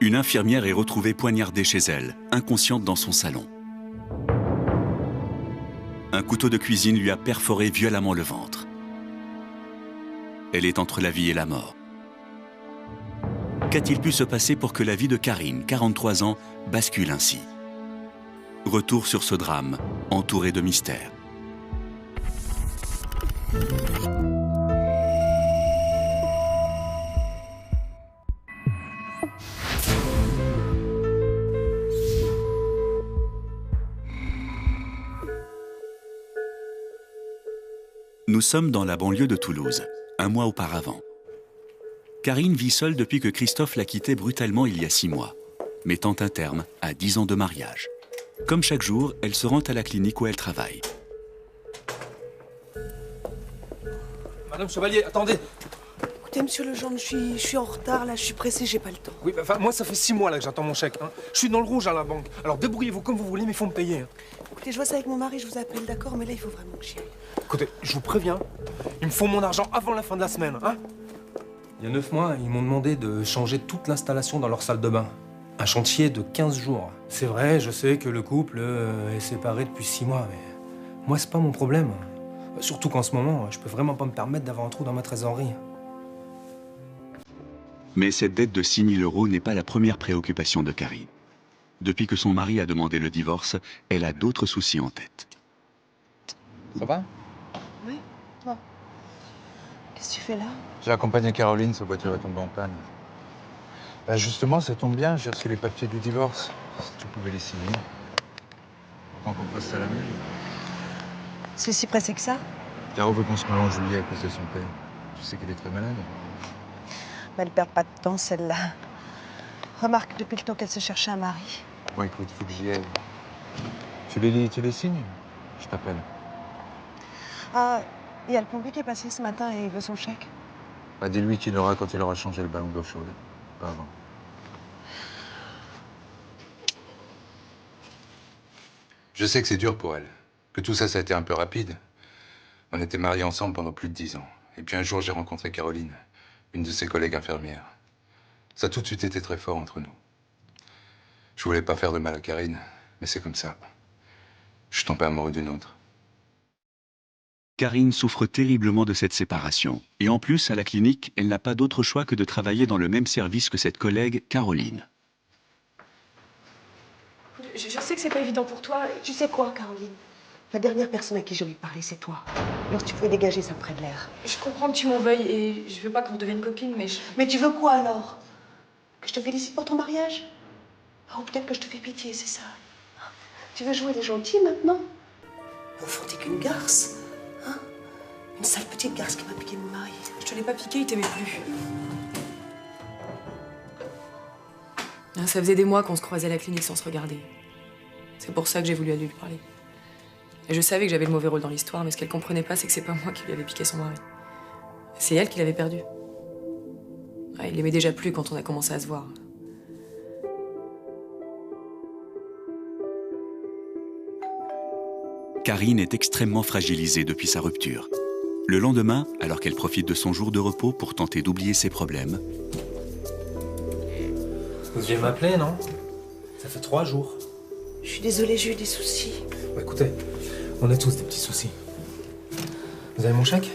Une infirmière est retrouvée poignardée chez elle, inconsciente dans son salon. Un couteau de cuisine lui a perforé violemment le ventre. Elle est entre la vie et la mort. Qu'a-t-il pu se passer pour que la vie de Karine, 43 ans, bascule ainsi? Retour sur ce drame, entouré de mystères. Nous sommes dans la banlieue de Toulouse, un mois auparavant. Karine vit seule depuis que Christophe l'a quittée brutalement il y a 6 mois, mettant un terme à 10 ans de mariage. Comme chaque jour, elle se rend à la clinique où elle travaille. Madame Chevalier, attendez. Écoutez, monsieur Lejeune, je suis en retard, là, je suis pressée, j'ai pas le temps. Oui, bah, enfin, moi, ça fait 6 mois là que j'attends mon chèque. Hein. Je suis dans le rouge à la banque. Alors débrouillez-vous comme vous voulez, mais il faut me payer. Hein. Écoutez, je vois ça avec mon mari, je vous appelle, d'accord, mais là, il faut vraiment que j'y aille. Écoutez, je vous préviens, il me faut mon argent avant la fin de la semaine. Hein. Il y a 9 mois, ils m'ont demandé de changer toute l'installation dans leur salle de bain. Un chantier de 15 jours. C'est vrai, je sais que le couple est séparé depuis 6 mois, mais moi, c'est pas mon problème. Surtout qu'en ce moment, je peux vraiment pas me permettre d'avoir un trou dans ma trésorerie. Mais cette dette de 6 000 € n'est pas la première préoccupation de Karine. Depuis que son mari a demandé le divorce, elle a d'autres soucis en tête. Ça va? Oui, bon. Qu'est-ce que tu fais là? J'ai accompagné Caroline, sa voiture est tombée en panne. Ben justement, ça tombe bien, j'ai reçu les papiers du divorce. Si tu pouvais les signer. Tant qu'on passe à la main. C'est si pressé que ça? Caro veut qu'on se marie en juillet à cause de son père. Tu sais qu'elle est très malade. Mais elle perd pas de temps, celle-là. Remarque, depuis le temps qu'elle se cherchait un mari. Bon, écoute, il faut que j'y aille. Tu les signes? Je t'appelle. Ah, il y a le plombier qui est passé ce matin et il veut son chèque. Bah, dis-lui qu'il aura quand il aura changé le ballon d'eau chaude. Pas avant. Je sais que c'est dur pour elle. Que tout ça a été un peu rapide. On était mariés ensemble pendant plus de 10 ans. Et puis un jour, j'ai rencontré Caroline, une de ses collègues infirmières. Ça a tout de suite été très fort entre nous. Je voulais pas faire de mal à Karine, mais c'est comme ça. Je suis tombé amoureux d'une autre. Karine souffre terriblement de cette séparation. Et en plus, à la clinique, elle n'a pas d'autre choix que de travailler dans le même service que cette collègue, Caroline. Je sais que c'est pas évident pour toi. Tu sais quoi, Caroline? La dernière personne à qui j'ai envie de parler, c'est toi. Alors tu pouvais dégager ça près de l'air. Je comprends que tu m'en veuilles et je veux pas qu'on devienne copine, mais Mais tu veux quoi alors? Que je te félicite pour ton mariage? Ou peut-être que je te fais pitié, c'est ça? Tu veux jouer les gentils maintenant? Enfant, t'es qu'une garce. Hein? Une sale petite garce qui m'a piqué mon mari. je te l'ai pas piqué, il t'aimait plus. Ça faisait des mois qu'on se croisait à la clinique sans se regarder. C'est pour ça que j'ai voulu aller lui parler. Et je savais que j'avais le mauvais rôle dans l'histoire, mais ce qu'elle comprenait pas, c'est que c'est pas moi qui lui avais piqué son mari. C'est elle qui l'avait perdu. Ouais, il l'aimait déjà plus quand on a commencé à se voir. Karine est extrêmement fragilisée depuis sa rupture. Le lendemain, alors qu'elle profite de son jour de repos pour tenter d'oublier ses problèmes... Vous deviez m'appeler, non? Ça fait 3 jours. Je suis désolée, j'ai eu des soucis. Bah, écoutez, on a tous des petits soucis. Vous avez mon chèque?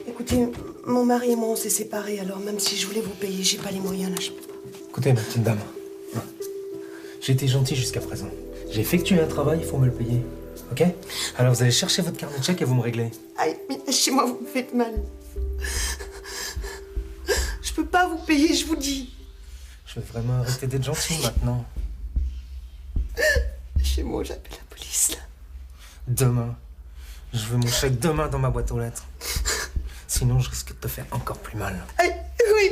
Écoutez, mon mari et moi, on s'est séparés, alors même si je voulais vous payer, j'ai pas les moyens, là, je peux pas. Écoutez, ma petite dame. J'ai été gentil jusqu'à présent. J'ai effectué un travail, il faut me le payer. Ok? Alors vous allez chercher votre carnet de chèque et vous me réglez. Aïe, mais chez moi, vous me faites mal. Je peux pas vous payer, je vous dis. Je vais vraiment arrêter d'être gentil maintenant. Chez moi, j'appelle la police, là. Demain. Je veux mon chèque demain dans ma boîte aux lettres. Sinon, je risque de te faire encore plus mal. Aïe, oui.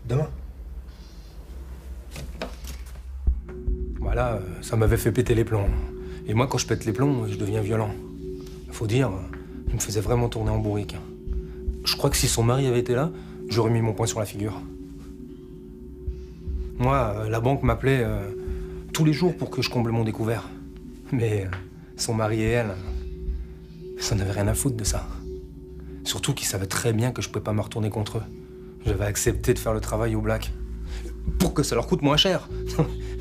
Demain. Voilà, ça m'avait fait péter les plombs. Et moi, quand je pète les plombs, je deviens violent. Faut dire, il me faisait vraiment tourner en bourrique. Je crois que si son mari avait été là, j'aurais mis mon poing sur la figure. Moi, la banque m'appelait tous les jours pour que je comble mon découvert. Mais son mari et elle, Ça n'avait rien à foutre de ça. Surtout qu'ils savaient très bien que je pouvais pas me retourner contre eux. J'avais accepté de faire le travail au black. Pour que ça leur coûte moins cher.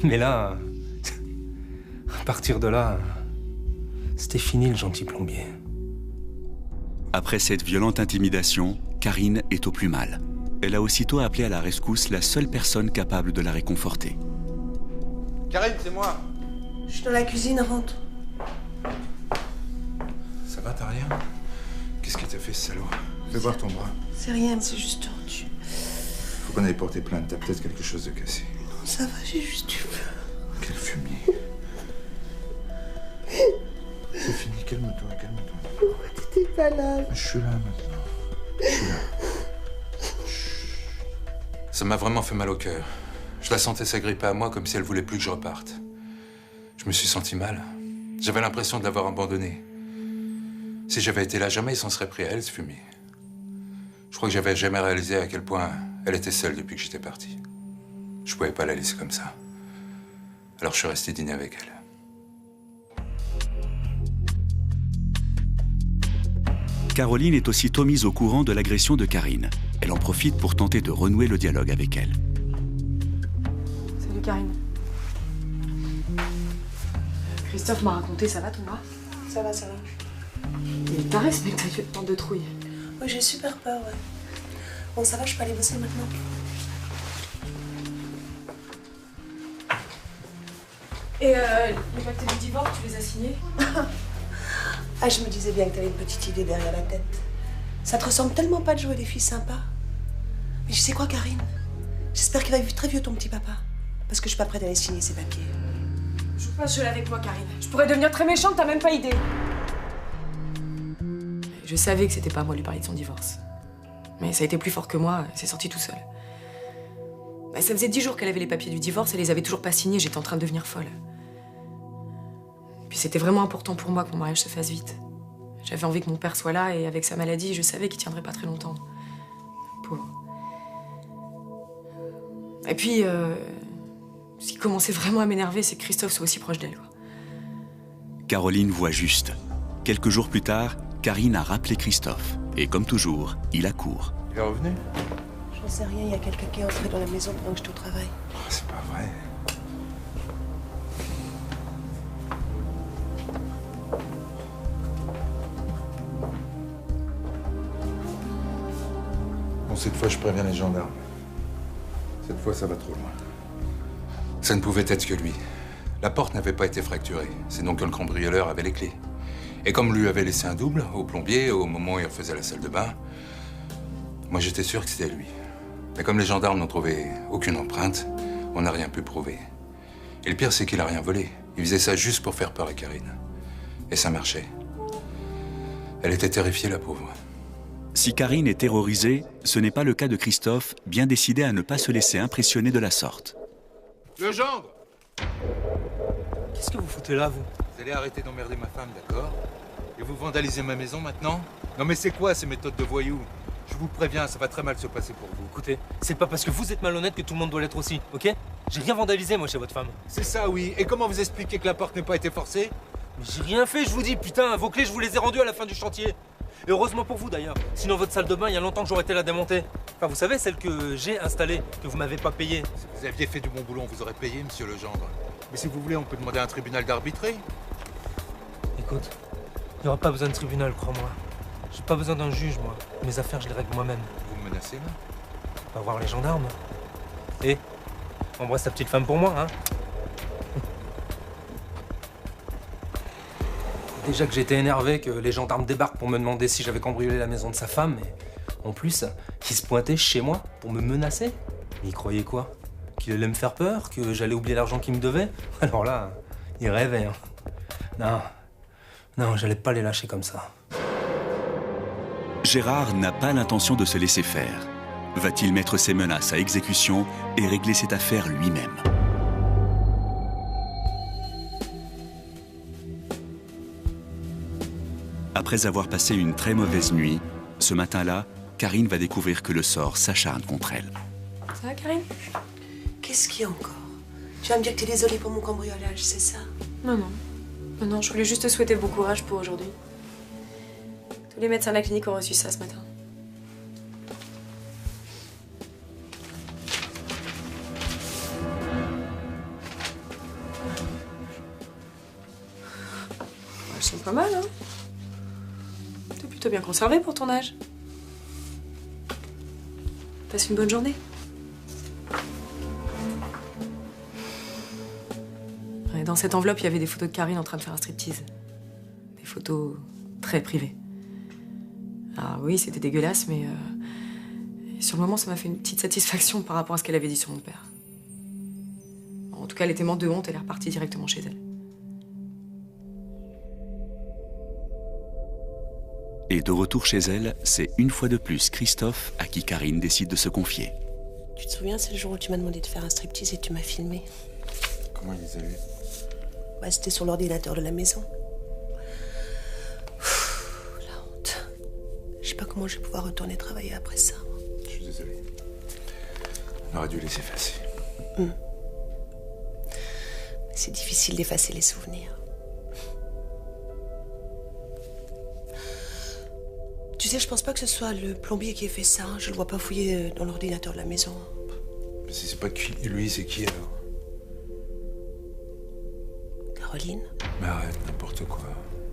Mais là... à partir de là... c'était fini le gentil plombier. Après cette violente intimidation, Karine est au plus mal. Elle a aussitôt appelé à la rescousse la seule personne capable de la réconforter. Karine, c'est moi. Je suis dans la cuisine, rentre. Ça va, t'as rien? Qu'est-ce qui t'a fait, ce salaud? Fais voir ton bras. C'est rien, c'est juste tordu. Faut qu'on aille porter plainte, t'as peut-être quelque chose de cassé. Non, ça va, j'ai juste du feu. Quel fumier. C'est fini, calme-toi, calme-toi. Pourquoi t'étais pas là? Je suis là maintenant. Je suis là. Ça m'a vraiment fait mal au cœur. Je la sentais s'agripper à moi comme si elle voulait plus que je reparte. Je me suis senti mal. J'avais l'impression de l'avoir abandonnée. Si j'avais été là, jamais il s'en serait pris à elle, ce fumier. Je crois que j'avais jamais réalisé à quel point elle était seule depuis que j'étais parti. Je pouvais pas la laisser comme ça. Alors je suis resté dîner avec elle. Caroline est aussitôt mise au courant de l'agression de Karine. Elle en profite pour tenter de renouer le dialogue avec elle. Salut Karine. Christophe m'a raconté, ça va ton bras? Ça va, ça va. Il est taré ce mec, t'as lieutenant de trouille. Oui, j'ai super peur, ouais. Bon, ça va, je peux aller bosser maintenant. Et les papiers du divorce, tu les as signés? Ah, je me disais bien que t'avais une petite idée derrière la tête. Ça te ressemble tellement pas de jouer des filles sympas. Mais tu sais quoi, Karine? J'espère qu'il va vivre très vieux, ton petit papa. Parce que je suis pas prête à aller signer ses papiers. Je veux pas se geler avec moi, Karine. Je pourrais devenir très méchante, t'as même pas idée. Je savais que c'était pas à moi de lui parler de son divorce. Mais ça a été plus fort que moi, c'est sorti tout seul. Bah, ça faisait 10 jours qu'elle avait les papiers du divorce, elle les avait toujours pas signés, j'étais en train de devenir folle. Puis c'était vraiment important pour moi que mon mariage se fasse vite. J'avais envie que mon père soit là et avec sa maladie, je savais qu'il tiendrait pas très longtemps. Pauvre. Et puis, ce qui commençait vraiment à m'énerver, c'est que Christophe soit aussi proche d'elle, quoi. Caroline voit juste. Quelques jours plus tard, Karine a rappelé Christophe. Et comme toujours, il accourt. Il est revenu? J'en sais rien, il y a quelqu'un qui est entré dans la maison pendant que j'étais au travail. Oh, c'est pas vrai. Bon, cette fois, je préviens les gendarmes. Cette fois, ça va trop loin. Ça ne pouvait être que lui. La porte n'avait pas été fracturée. C'est donc que le cambrioleur avait les clés. Et comme lui avait laissé un double au plombier au moment où il refaisait la salle de bain, moi j'étais sûr que c'était lui. Mais comme les gendarmes n'ont trouvé aucune empreinte, on n'a rien pu prouver. Et le pire, c'est qu'il a rien volé. Il faisait ça juste pour faire peur à Karine. Et ça marchait. Elle était terrifiée, la pauvre. Si Karine est terrorisée, ce n'est pas le cas de Christophe, bien décidé à ne pas se laisser impressionner de la sorte. Le gendre! Qu'est-ce que vous foutez là, vous? Vous allez arrêter d'emmerder ma femme, d'accord? Et vous vandalisez ma maison maintenant? Non mais c'est quoi ces méthodes de voyous? Je vous préviens, ça va très mal se passer pour vous. Écoutez, c'est pas parce que vous êtes malhonnête que tout le monde doit l'être aussi, ok? J'ai rien vandalisé, moi, chez votre femme. C'est ça, oui. Et comment vous expliquez que la porte n'ait pas été forcée? Mais j'ai rien fait, je vous dis, putain, vos clés, je vous les ai rendues à la fin du chantier. Et heureusement pour vous, d'ailleurs. Sinon, votre salle de bain, il y a longtemps que j'aurais été la démonter. Enfin, vous savez, celle que j'ai installée, que vous m'avez pas payée. Si vous aviez fait du bon boulot, on vous aurait payé, monsieur le gendre. Mais si vous voulez, on peut demander à un tribunal d'arbitrer. Écoute, il n'y aura pas besoin de tribunal, crois-moi. J'ai pas besoin d'un juge, moi. Mes affaires, je les règle moi-même. Vous me menacez, là? On va voir les gendarmes. Et embrasse ta petite femme pour moi, hein. Déjà que j'étais énervé que les gendarmes débarquent pour me demander si j'avais cambriolé la maison de sa femme, mais en plus, ils se pointaient chez moi pour me menacer. Mais ils croyaient quoi? Qu'il allait me faire peur? Que j'allais oublier l'argent qu'ils me devaient? Alors là, ils rêvaient, hein. Non, j'allais pas les lâcher comme ça. Gérard n'a pas l'intention de se laisser faire. Va-t-il mettre ses menaces à exécution et régler cette affaire lui-même? Après avoir passé une très mauvaise nuit, ce matin-là, Karine va découvrir que le sort s'acharne contre elle. Ça va, Karine? Qu'est-ce qu'il y a encore? Tu vas me dire que t'es désolée pour mon cambriolage, c'est ça? Non, non. Non, non, je voulais juste te souhaiter bon courage pour aujourd'hui. Tous les médecins de la clinique ont reçu ça ce matin. Elles sont pas mal, hein? T'es plutôt bien conservé pour ton âge. Passe une bonne journée. Et dans cette enveloppe, il y avait des photos de Karine en train de faire un striptease. Des photos très privées. Alors oui, c'était dégueulasse, mais sur le moment, ça m'a fait une petite satisfaction par rapport à ce qu'elle avait dit sur mon père. En tout cas, elle était morte de honte, elle est repartie directement chez elle. Et de retour chez elle, c'est une fois de plus Christophe à qui Karine décide de se confier. Tu te souviens, c'est le jour où tu m'as demandé de faire un striptease et tu m'as filmé. Comment il les a vus? Bah, c'était sur l'ordinateur de la maison. La honte. Je sais pas comment je vais pouvoir retourner travailler après ça. Je suis désolé. On aurait dû les effacer. C'est difficile d'effacer les souvenirs. Tu sais, je pense pas que ce soit le plombier qui ait fait ça. Je le vois pas fouiller dans l'ordinateur de la maison. Mais si c'est pas lui, c'est qui alors? Caroline, Mais arrête, n'importe quoi.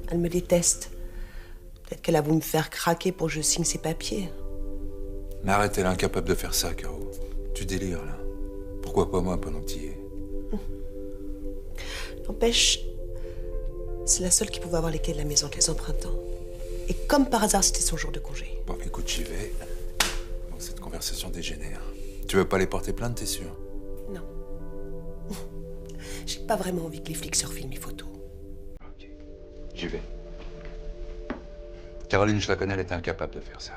elle me déteste. Peut-être qu'elle a voulu me faire craquer pour que je signe ses papiers. Mais arrête, elle est incapable de faire ça, Caro. Tu délires, là. Pourquoi pas moi pendant que t'y es? N'empêche, c'est la seule qui pouvait avoir les clés de la maison avec les empruntants. Et comme par hasard, c'était son jour de congé. Bon, écoute, j'y vais. Bon, cette conversation dégénère. Tu veux pas les porter plainte, t'es sûr? Non. J'ai pas vraiment envie que les flics surfilment mes photos. Ok, j'y vais. Caroline, je la connais, elle était incapable de faire ça.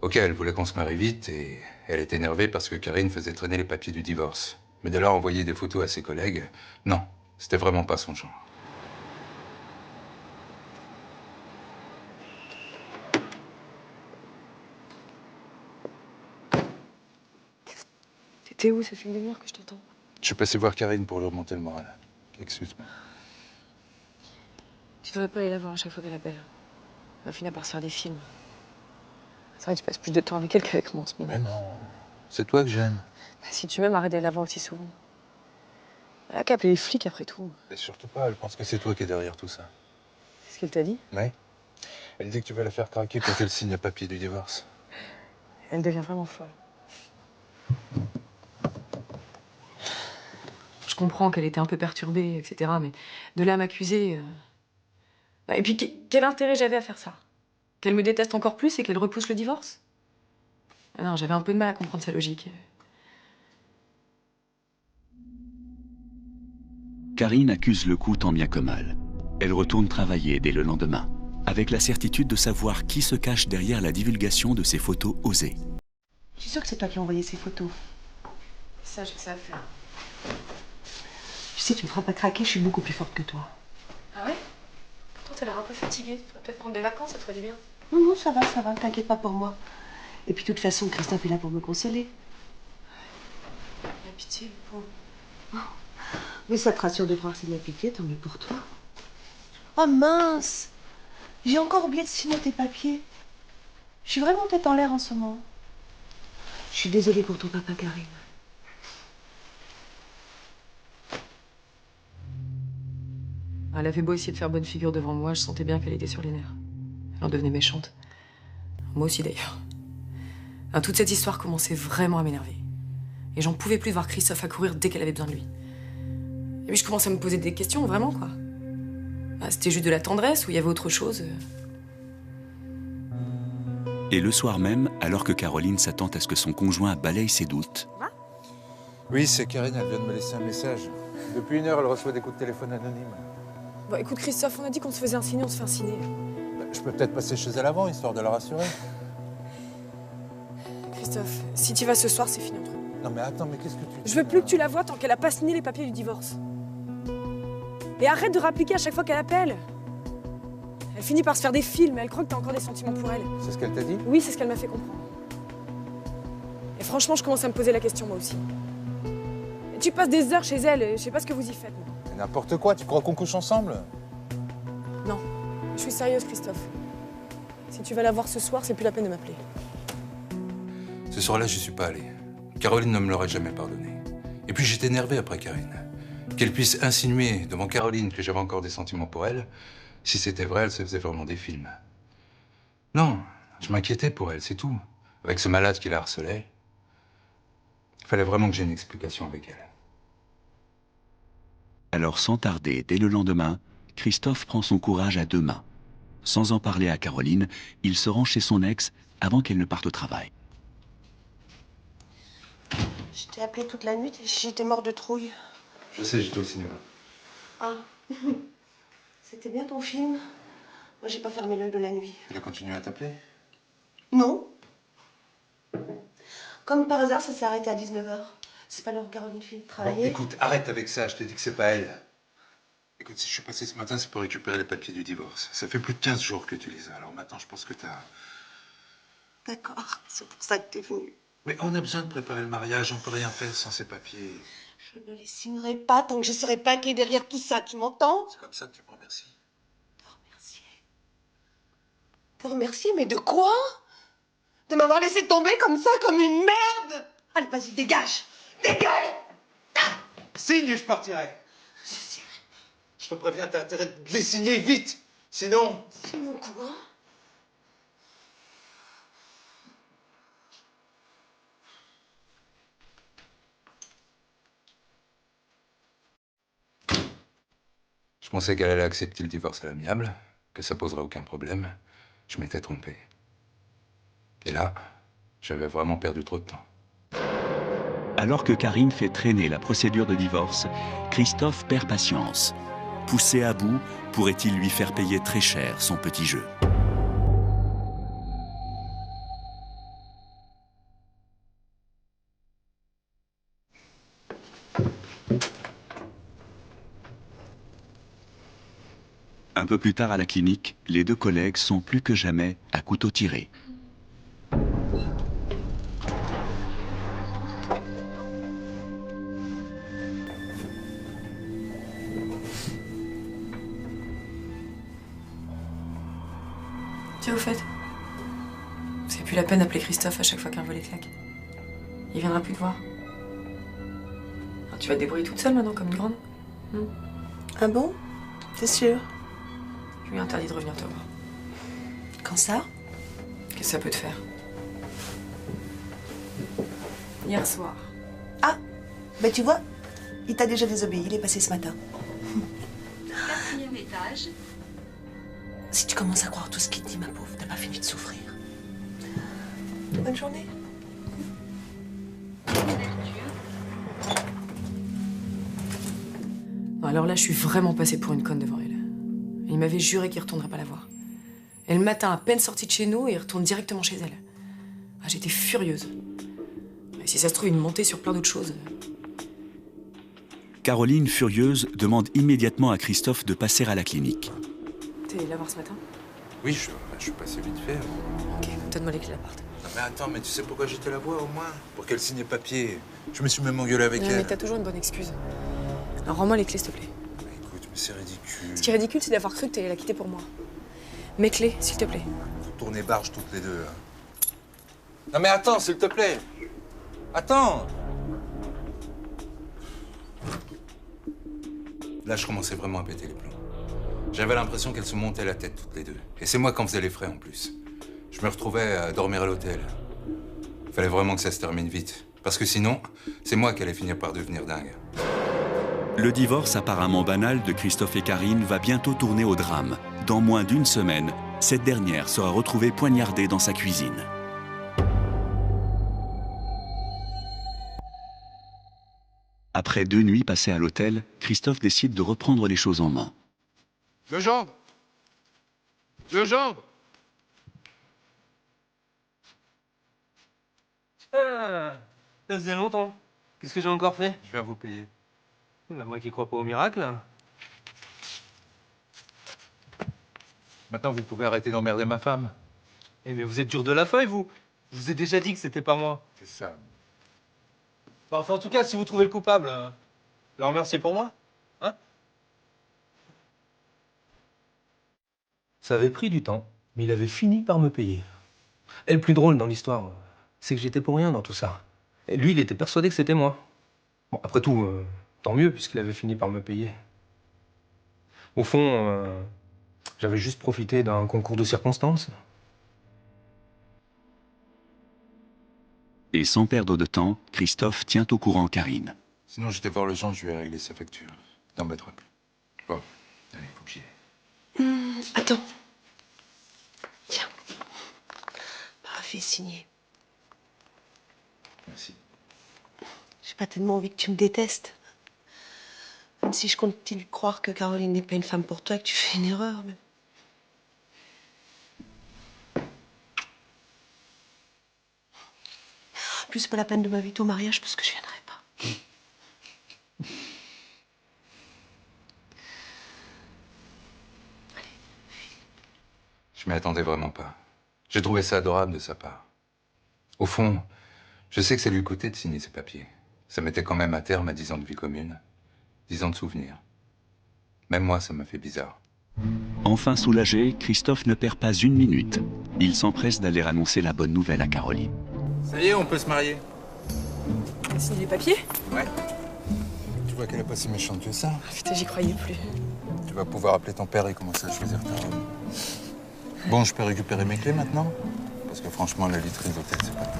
Ok, elle voulait qu'on se marie vite et elle était énervée parce que Karine faisait traîner les papiers du divorce. Mais de là à envoyer des photos à ses collègues, non, c'était vraiment pas son genre. T'étais où? Ça fait une demi-heure que je t'entends. Je suis passé voir Karine pour lui remonter le moral. Excuse-moi. Tu devrais pas aller la voir à chaque fois qu'elle appelle. Elle va finir par se faire des films. C'est vrai que tu passes plus de temps avec elle qu'avec moi en ce moment. Mais non, c'est toi que j'aime. Bah, si tu m'aimes, arrête d'aller la voir aussi souvent. Elle a qu'à appeler les flics après tout. Et surtout pas, elle pense que c'est toi qui es derrière tout ça. C'est ce qu'elle t'a dit? Oui. Elle dit que tu vas la faire craquer pour qu'elle signe le papier du divorce. Elle devient vraiment folle. Je comprends qu'elle était un peu perturbée, etc. Mais de là à m'accuser... Et puis, quel intérêt j'avais à faire ça? Qu'elle me déteste encore plus et qu'elle repousse le divorce? Ah non, j'avais un peu de mal à comprendre sa logique. Karine accuse le coup tant bien que mal. Elle retourne travailler dès le lendemain, avec la certitude de savoir qui se cache derrière la divulgation de ces photos osées. Je suis sûre que c'est toi qui as envoyé ces photos. Ça, j'ai que ça à faire. Tu sais, tu me feras pas craquer, je suis beaucoup plus forte que toi. Ah ouais? Pourtant, t'as l'air un peu fatiguée. Tu devrais peut-être prendre des vacances, ça te ferait du bien. Non, non, ça va, t'inquiète pas pour moi. Et puis, de toute façon, Christophe est là pour me consoler. La pitié, le pauvre. Mais ça te rassure de voir que c'est de la pitié, tant mieux pour toi. Oh mince! J'ai encore oublié de signer tes papiers. Je suis vraiment tête en l'air en ce moment. Je suis désolée pour ton papa, Karine. Elle avait beau essayer de faire bonne figure devant moi, je sentais bien qu'elle était sur les nerfs. Elle en devenait méchante. Moi aussi, d'ailleurs. Enfin, toute cette histoire commençait vraiment à m'énerver. Et j'en pouvais plus de voir Christophe accourir dès qu'elle avait besoin de lui. Et puis je commençais à me poser des questions, vraiment, quoi. C'était juste de la tendresse ou il y avait autre chose? Et le soir même, alors que Caroline s'attend à ce que son conjoint balaye ses doutes, Oui, c'est Karine, elle vient de me laisser un message. Depuis 1 heure, elle reçoit des coups de téléphone anonymes. Bon, écoute, Christophe, on a dit qu'on se faisait insigner, on se fait insigner. Je peux peut-être passer chez elle avant, histoire de la rassurer. Christophe, si tu vas ce soir, c'est fini entre nous. Non mais attends, mais qu'est-ce que tu dis? Je veux plus que tu la vois tant qu'elle a pas signé les papiers du divorce. Et arrête de rappliquer à chaque fois qu'elle appelle. Elle finit par se faire des films, elle croit que t'as encore des sentiments pour elle. C'est ce qu'elle t'a dit? Oui, c'est ce qu'elle m'a fait comprendre. Et franchement, je commence à me poser la question, moi aussi. Et tu passes des heures chez elle, et je sais pas ce que vous y faites, moi. Mais n'importe quoi, tu crois qu'on couche ensemble? Non, je suis sérieuse, Christophe. Si tu vas la voir ce soir, c'est plus la peine de m'appeler. Ce soir-là, je suis pas allé. Caroline ne me l'aurait jamais pardonné. Et puis j'étais énervé après Karine. Qu'elle puisse insinuer devant Caroline que j'avais encore des sentiments pour elle, si c'était vrai, elle se faisait vraiment des films. Non, je m'inquiétais pour elle, c'est tout. Avec ce malade qui la harcelait. Il fallait vraiment que j'aie une explication avec elle. Alors sans tarder, dès le lendemain, Christophe prend son courage à deux mains. Sans en parler à Caroline, il se rend chez son ex avant qu'elle ne parte au travail. Je t'ai appelé toute la nuit, j'étais mort de trouille. Je sais, j'étais au cinéma. Ah. C'était bien ton film? Moi, j'ai pas fermé l'œil de la nuit. Il a continué à t'appeler? Non. Comme par hasard, ça s'est arrêté à 19h. C'est pas l'heure où Caroline finit de Bon, travailler. écoute, arrête avec ça, je t'ai dit que c'est pas elle. Écoute, si je suis passé ce matin, c'est pour récupérer les papiers du divorce. Ça fait plus de 15 jours que tu les as, alors maintenant je pense que t'as... D'accord, c'est pour ça que t'es venu. Mais on a besoin de préparer le mariage, on peut rien faire sans ces papiers. Je ne les signerai pas tant que je serai pas qui est derrière tout ça, tu m'entends? C'est comme ça que tu me remercies. Te remercier. Te remercier, mais de quoi? De m'avoir laissé tomber comme ça, comme une merde? Allez, vas-y, dégage! Dégage! Signe, je partirai. Je sais. Je te préviens, t'as intérêt de les signer vite. Sinon... Sinon quoi? Je pensais qu'elle allait accepter le divorce à l'amiable, que ça poserait aucun problème. Je m'étais trompé. Et là, j'avais vraiment perdu trop de temps. Alors que Karine fait traîner la procédure de divorce, Christophe perd patience. Poussé à bout, pourrait-il lui faire payer très cher son petit jeu? Un peu plus tard à la clinique, les deux collègues sont plus que jamais à couteau tiré. Tiens, au fait, c'est plus la peine d'appeler Christophe à chaque fois qu'un volet claque. Il viendra plus te voir. Alors, tu vas te débrouiller toute seule maintenant, comme une grande. Ah bon? T'es sûr? Je lui ai interdit de revenir te voir. Quand ça? Qu'est-ce que ça peut te faire? Hier soir. Ah! Ben tu vois, il t'a déjà désobéi, il est passé ce matin. 4e étage. Si tu commences à croire tout ce qu'il te dit, ma pauvre, t'as pas fini de souffrir. Bonne journée. Non, alors là, je suis vraiment passée pour une conne devant elle. Il m'avait juré qu'il ne retournerait pas la voir. Et le matin, à peine sorti de chez nous, il retourne directement chez elle. Ah, j'étais furieuse. Et si ça se trouve, il me montait sur plein d'autres choses. Caroline, furieuse, demande immédiatement à Christophe de passer à la clinique. T'es la voir ce matin? Oui, je suis passé vite fait. Ok, donne-moi les clés de l'appart. Non mais attends, mais tu sais pourquoi j'étais la voir au moins? Pour qu'elle signe les papiers. Je me suis même engueulé avec Non, elle. mais t'as toujours une bonne excuse. Alors rends-moi les clés, s'il te plaît. Mais écoute, mais c'est ridicule. Ce qui est ridicule, c'est d'avoir cru que t'allais la quitter pour moi. Mes clés, s'il te plaît. Vous tournez barge toutes les deux. Hein. Non mais attends, s'il te plaît. Attends. Là, je commençais vraiment à péter les plombs. J'avais l'impression qu'elles se montaient la tête toutes les deux. Et c'est moi qui en faisais les frais en plus. Je me retrouvais à dormir à l'hôtel. Il fallait vraiment que ça se termine vite. Parce que sinon, c'est moi qui allais finir par devenir dingue. Le divorce apparemment banal de Christophe et Karine va bientôt tourner au drame. Dans moins d'une semaine, cette dernière sera retrouvée poignardée dans sa cuisine. Après 2 nuits passées à l'hôtel, Christophe décide de reprendre les choses en main. Legendre! Legendre! Ah, ça faisait longtemps. Qu'est-ce que j'ai encore fait? Je viens vous payer. Bah, moi qui crois pas au miracle. Maintenant, vous pouvez arrêter d'emmerder ma femme. Eh mais vous êtes dur de la feuille, vous. Je vous ai déjà dit que c'était pas moi. C'est ça. Bah, enfin, en tout cas, si vous trouvez le coupable, le remerciez pour moi. Hein? Ça avait pris du temps, Mais il avait fini par me payer. Et le plus drôle dans l'histoire, c'est que j'étais pour rien dans tout ça. Et lui, il était persuadé que c'était moi. Bon, après tout, tant mieux, puisqu'il avait fini par me payer. Au fond, j'avais juste profité d'un concours de circonstances. Et sans perdre de temps, Christophe tient au courant Karine. Sinon, j'étais voir le Jean, je lui ai réglé sa facture. T'embêteras plus. Bon, allez, faut que j'y aille. Attends. Tiens. Paraphé signé. Merci. J'ai pas tellement envie que tu me détestes. Même si je continue de croire que Caroline n'est pas une femme pour toi et que tu fais une erreur. Mais... En plus, c'est pas la peine de m'inviter au mariage parce que je viendrai pas. Je m'y attendais vraiment pas. J'ai trouvé ça adorable de sa part. Au fond, je sais que ça lui coûtait de signer ces papiers. Ça mettait quand même à terme à 10 ans de vie commune, 10 ans de souvenirs. Même moi, ça m'a fait bizarre. Enfin soulagé, Christophe ne perd pas une minute. Il s'empresse d'aller annoncer la bonne nouvelle à Caroline. Ça y est, on peut se marier. Signer les papiers? Ouais. Tu vois qu'elle est pas si méchante que ça. Ah, putain, j'y croyais plus. Tu vas pouvoir appeler ton père et commencer à choisir ta robe. Bon, je peux récupérer mes clés maintenant? Parce que franchement, la literie d'hôtel, c'est pas tout.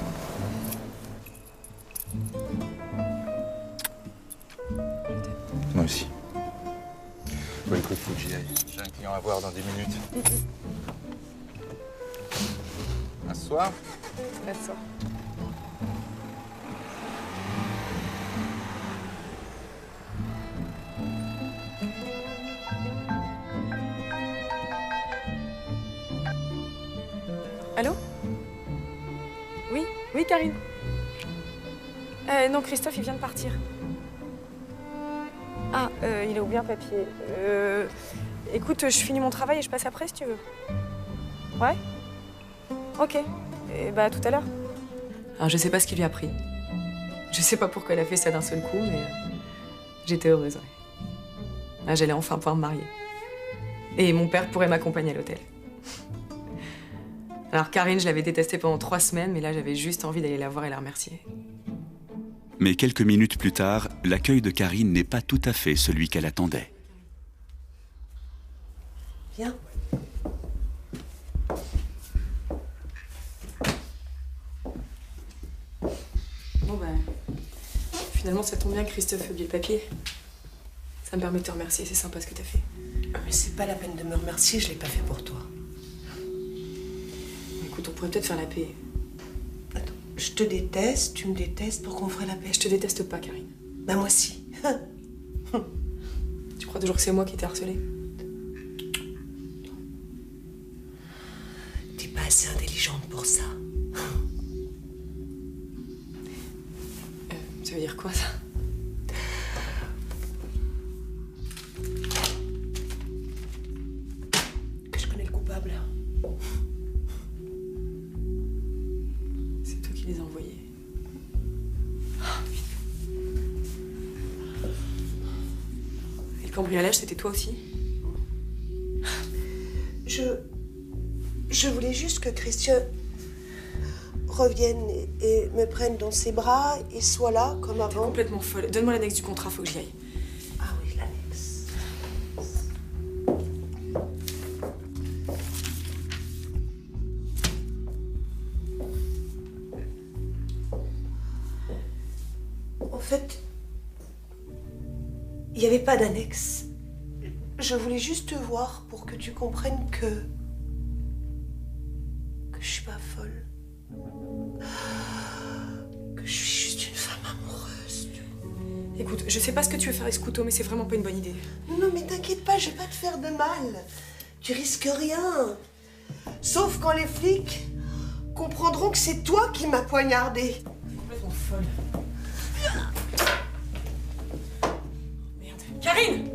Moi aussi. Bon, écoute, faut que j'y aille. J'ai un client à voir dans 10 minutes. À ce soir. À ce soir. Allô? Oui, oui, Karine. Non, Christophe, il vient de partir. Ah, il a oublié un papier. Écoute, je finis mon travail et je passe après si tu veux. Ouais? Ok. Et bah, à tout à l'heure. Alors, je sais pas ce qui lui a pris. Je sais pas pourquoi elle a fait ça d'un seul coup, mais j'étais heureuse. Ouais. Ah, j'allais enfin pouvoir me marier. Et mon père pourrait m'accompagner à l'hôtel. Alors Karine, je l'avais détestée pendant 3 semaines, mais là j'avais juste envie d'aller la voir et la remercier. Mais quelques minutes plus tard, l'accueil de Karine n'est pas tout à fait celui qu'elle attendait. Viens. Bon ben, finalement ça tombe bien que Christophe ait oublié le papier. Ça me permet de te remercier, c'est sympa ce que t'as fait. Mais c'est pas la peine de me remercier, je l'ai pas fait pour toi. Écoute, on pourrait peut-être faire la paix. Attends, je te déteste, tu me détestes, pour qu'on ferait la paix. Je te déteste pas, Karine. Bah moi si. Tu crois toujours que c'est moi qui t'ai harcelée? T'es pas assez intelligente pour ça. Ça veut dire quoi, ça? Que je connais le coupable. C'est toi qui les as envoyés. Et le cambriolage, c'était toi aussi? Je voulais juste que Christian revienne et me prenne dans ses bras et soit là comme T'es avant. complètement folle. Donne-moi l'annexe du contrat, faut que j'y aille. Ah oui, l'annexe. En fait, il n'y avait pas d'annexe. Je voulais juste te voir pour que tu comprennes que je suis pas folle. Que je suis juste une femme amoureuse. Écoute, je sais pas ce que tu veux faire avec ce couteau, mais c'est vraiment pas une bonne idée. Non, mais t'inquiète pas, je vais pas te faire de mal. Tu risques rien. Sauf quand les flics comprendront que c'est toi qui m'as poignardé. Complètement folle. Merde. Karine!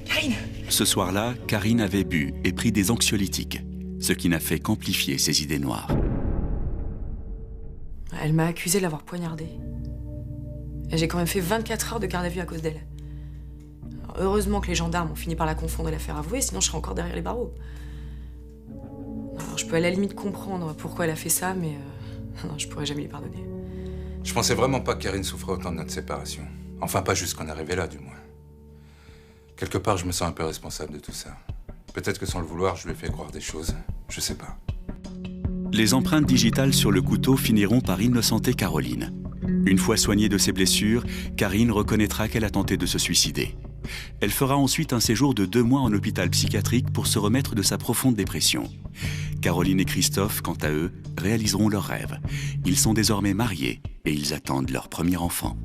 Karine! Ce soir-là, Karine avait bu et pris des anxiolytiques, ce qui n'a fait qu'amplifier ses idées noires. Elle m'a accusée de l'avoir poignardée. Et j'ai quand même fait 24 heures de garde à vue à cause d'elle. Alors, heureusement que les gendarmes ont fini par la confondre et la faire avouer, sinon je serais encore derrière les barreaux. Alors, je peux à la limite comprendre pourquoi elle a fait ça, mais non, je pourrais jamais lui pardonner. Je pensais vraiment pas que Karine souffrait autant de notre séparation. Enfin, pas jusqu'on est arrivé là, du moins. Quelque part, je me sens un peu responsable de tout ça. Peut-être que sans le vouloir, je lui ai fait croire des choses. Je sais pas. Les empreintes digitales sur le couteau finiront par innocenter Caroline. Une fois soignée de ses blessures, Karine reconnaîtra qu'elle a tenté de se suicider. Elle fera ensuite un séjour de 2 mois en hôpital psychiatrique pour se remettre de sa profonde dépression. Caroline et Christophe, quant à eux, réaliseront leurs rêves. Ils sont désormais mariés et ils attendent leur premier enfant.